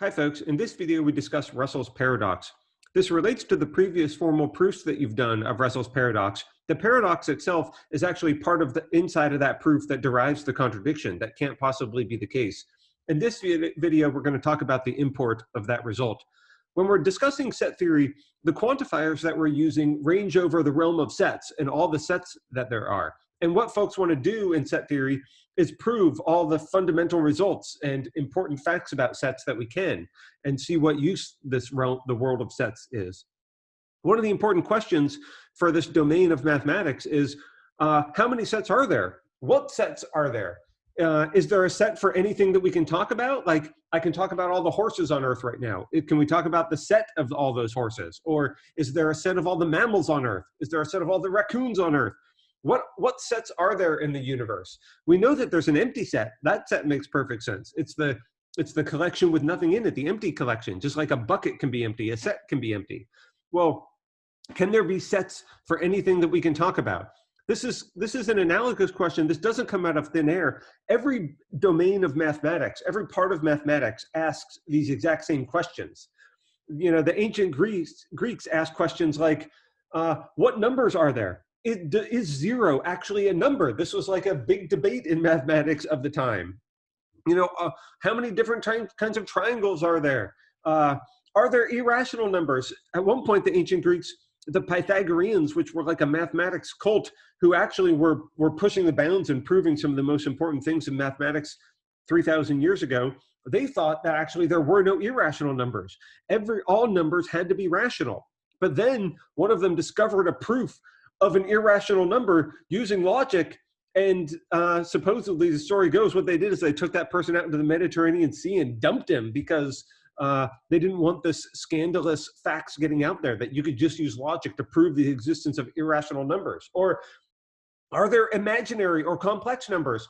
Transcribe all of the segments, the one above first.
Hi folks, in this video we discuss Russell's paradox. This relates to the previous formal proofs that you've done of Russell's paradox. The paradox itself is actually part of the inside of that proof that derives the contradiction. That can't possibly be the case. In this video we're going to talk about the import of that result. When we're discussing set theory, the quantifiers that we're using range over the realm of sets and all the sets that there are. And what folks want to do in set theory is prove all the fundamental results and important facts about sets that we can, and see what use the world of sets is. One of the important questions for this domain of mathematics is, how many sets are there? What sets are there? Is there a set for anything that we can talk about? Like, I can talk about all the horses on Earth right now. Can we talk about the set of all those horses? Or is there a set of all the mammals on Earth? Is there a set of all the raccoons on Earth? What sets are there in the universe? We know that there's an empty set. That set makes perfect sense. It's the collection with nothing in it, the empty collection. Just like a bucket can be empty, a set can be empty. Well, can there be sets for anything that we can talk about? This is an analogous question. This doesn't come out of thin air. Every domain of mathematics, every part of mathematics asks these exact same questions. You know, the ancient Greeks asked questions like, what numbers are there? Is zero actually a number? This was like a big debate in mathematics of the time. You know, how many different kinds of triangles are there? Are there irrational numbers? At one point, the ancient Greeks, the Pythagoreans, which were like a mathematics cult, who actually were pushing the bounds and proving some of the most important things in mathematics 3,000 years ago, they thought that actually there were no irrational numbers. All numbers had to be rational. But then one of them discovered a proof of an irrational number using logic, and supposedly the story goes, what they did is they took that person out into the Mediterranean Sea and dumped him because they didn't want this scandalous facts getting out there that you could just use logic to prove the existence of irrational numbers. Or are there imaginary or complex numbers?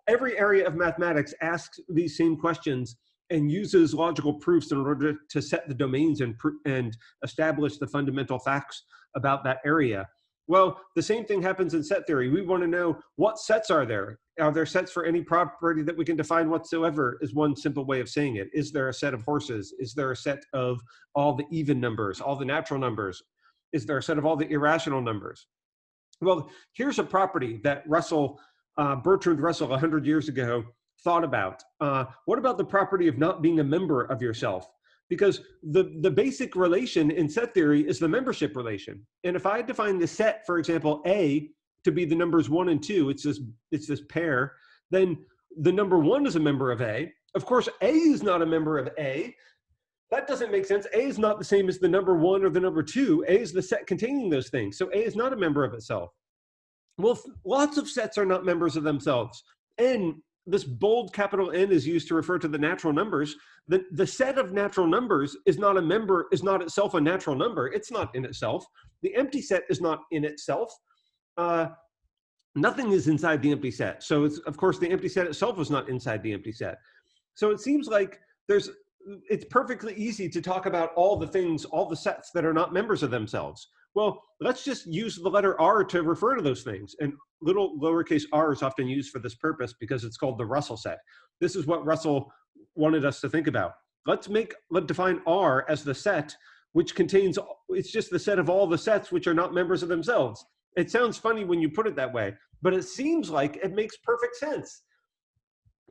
Every area of mathematics asks these same questions and uses logical proofs in order to set the domains and establish the fundamental facts about that area. Well, the same thing happens in set theory. We want to know, what sets are there? Are there sets for any property that we can define whatsoever, is one simple way of saying it. Is there a set of horses? Is there a set of all the even numbers, all the natural numbers? Is there a set of all the irrational numbers? Well, here's a property that Bertrand Russell 100 years ago thought about. What about the property of not being a member of yourself? Because the basic relation in set theory is the membership relation. And if I define the set, for example, A, to be the numbers 1 and 2, it's this pair, then the number 1 is a member of A. Of course, A is not a member of A. That doesn't make sense. A is not the same as the number 1 or the number 2. A is the set containing those things. So A is not a member of itself. Well, lots of sets are not members of themselves. And this bold capital N is used to refer to the natural numbers. The set of natural numbers is not itself a natural number. It's not in itself. The empty set is not in itself. Nothing is inside the empty set. So of course the empty set itself is not inside the empty set. So it seems like it's perfectly easy to talk about all the sets that are not members of themselves. Well, let's just use the letter R to refer to those things. And little lowercase r is often used for this purpose because it's called the Russell set. This is what Russell wanted us to think about. Let's define R as the set, which contains, it's just the set of all the sets which are not members of themselves. It sounds funny when you put it that way, but it seems like it makes perfect sense.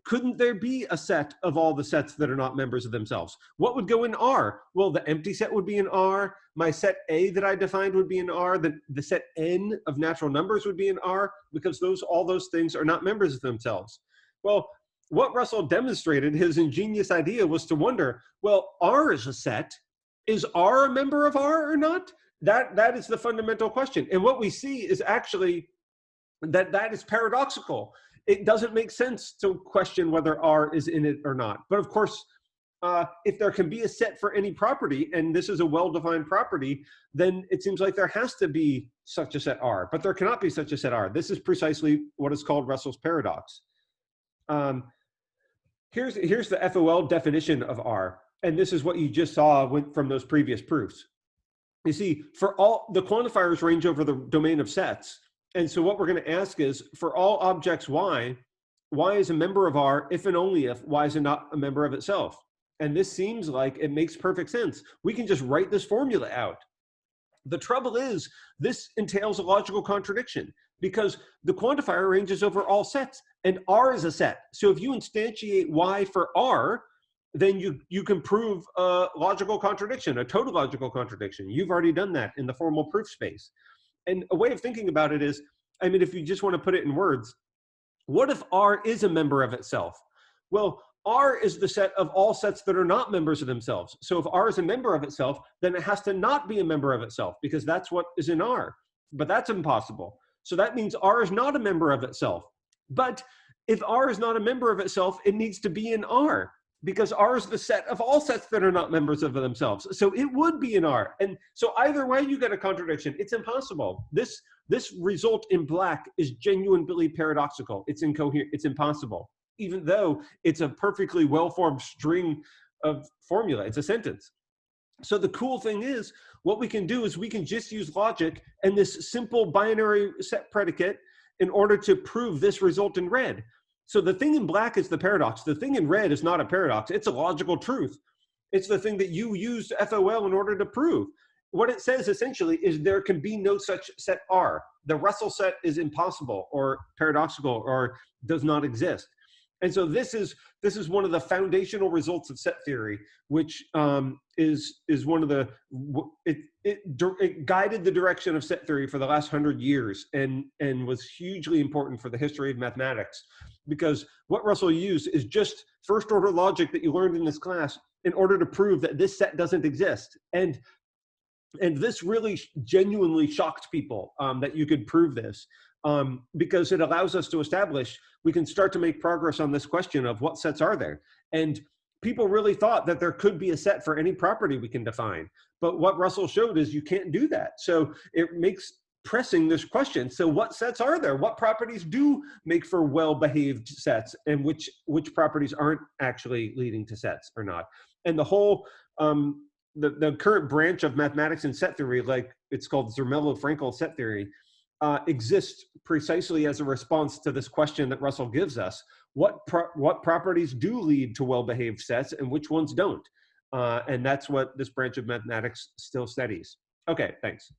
Couldn't there be a set of all the sets that are not members of themselves? What would go in R? Well, the empty set would be in R. My set A that I defined would be in R. The set N of natural numbers would be in R, because all those things are not members of themselves. Well, what Russell demonstrated, his ingenious idea, was to wonder, well, R is a set. Is R a member of R or not? That is the fundamental question. And what we see is actually that is paradoxical. It doesn't make sense to question whether R is in it or not. But of course, if there can be a set for any property, and this is a well-defined property, then it seems like there has to be such a set R. But there cannot be such a set R. This is precisely what is called Russell's paradox. Here's the FOL definition of R. And this is what you just saw from those previous proofs. You see, for all the quantifiers range over the domain of sets. And so what we're going to ask is, for all objects Y is a member of R if and only if Y is not a member of itself. And this seems like it makes perfect sense. We can just write this formula out. The trouble is, this entails a logical contradiction because the quantifier ranges over all sets, and R is a set. So if you instantiate Y for R, then you can prove a logical contradiction, a tautological contradiction. You've already done that in the formal proof space. And a way of thinking about it is, I mean, if you just want to put it in words, what if R is a member of itself? Well, R is the set of all sets that are not members of themselves. So if R is a member of itself, then it has to not be a member of itself because that's what is in R. But that's impossible. So that means R is not a member of itself. But if R is not a member of itself, it needs to be in R because R is the set of all sets that are not members of themselves. So it would be in R. And so either way, you get a contradiction. It's impossible. This result in black is genuinely paradoxical. It's incoherent. It's impossible, even though it's a perfectly well-formed string of formula. It's a sentence. So the cool thing is, what we can do is we can just use logic and this simple binary set predicate in order to prove this result in red. So the thing in black is the paradox. The thing in red is not a paradox. It's a logical truth. It's the thing that you used FOL in order to prove. What it says essentially is there can be no such set R. The Russell set is impossible or paradoxical or does not exist. And so this is one of the foundational results of set theory, which is one of the it guided the direction of set theory for the last 100 years and was hugely important for the history of mathematics, because what Russell used is just first order logic that you learned in this class in order to prove that this set doesn't exist. And this really genuinely shocked people that you could prove this, because it allows us to establish, we can start to make progress on this question of what sets are there. And people really thought that there could be a set for any property we can define. But what Russell showed is you can't do that. So it makes pressing this question. So what sets are there? What properties do make for well-behaved sets, and which properties aren't actually leading to sets or not? And the whole, the current branch of mathematics and set theory, like it's called Zermelo-Fraenkel set theory, exists precisely as a response to this question that Russell gives us. What properties do lead to well-behaved sets and which ones don't? And that's what this branch of mathematics still studies. Okay, thanks.